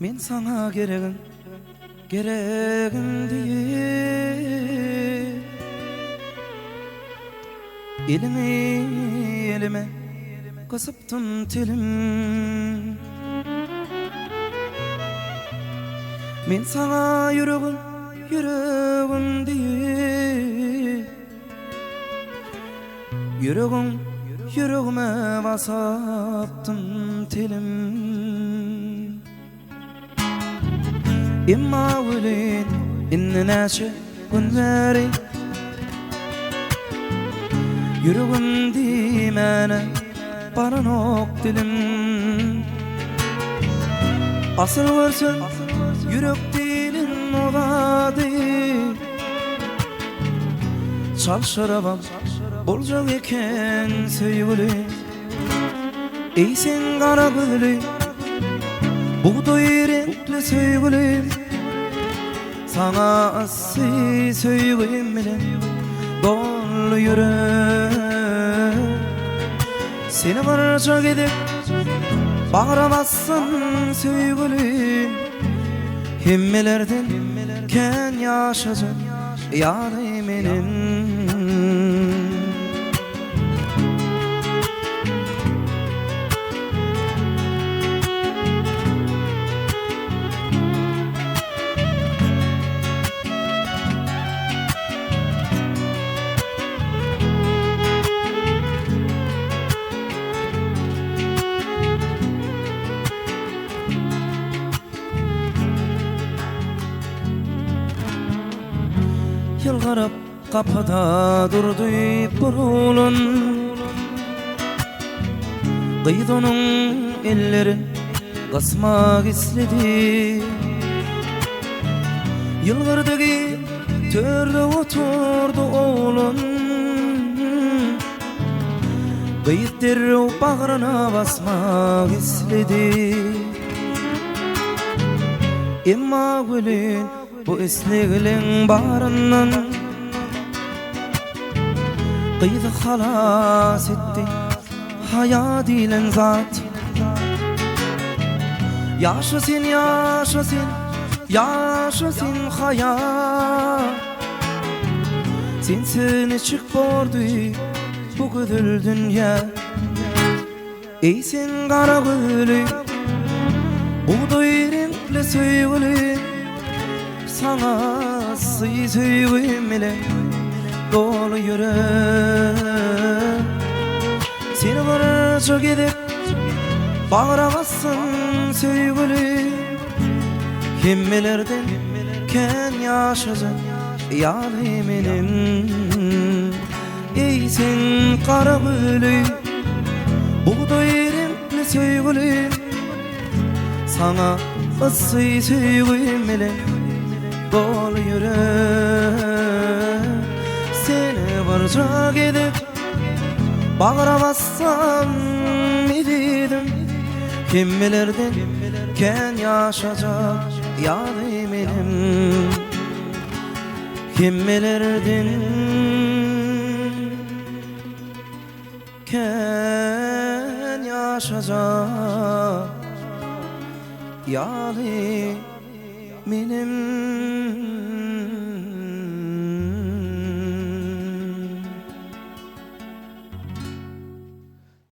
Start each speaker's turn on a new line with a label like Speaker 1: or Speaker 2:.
Speaker 1: Men sana geregim diye elime kasıptım telim. Men sana yüreğim diye yüreğime basaptım telim. İmma ölün inni näçe günleri yüreğim dimene baranok dilim. Asıl varsın yürek dilin oladı. Çal şarabam bolcak eken sevgili. Ey sen kara gülü buğday renkli sevgilim. Sana aslı sevgim bilen dolu yürek. Seni varacak edip bağıramazsın sevgilim. Himmelerden ken yaşayacak yanım benim. Yılgarıp kapıda durdu burulun. Kıydı onun ellerin kısmak istedi. Yılgırdaki törde oturdu oğlun. Kıyıp derrev bağrına basmak istedi. Emma gülün bu esneğilen barından kıydı halas etti hayat ilen zat. Yaşasın hayat. Sensin çık bordu bu güzel dünya. Ey sen kara gülü buğday renkli sevgili. Sana sevgim ile dolu yürek. Seni varacak edip bağıramazsın sevgilim. Himmelerden ken yaşayacak yanım benim. Ey sen kara gülü buğday renkli sevgilim. Sana aslı sevgim ile dolu yürek. Seni varacak edip bağıramazsam idim. Kimmelerden ken yaşayacak yanım benim. Kimmelerden ken yaşayacak yanım benim.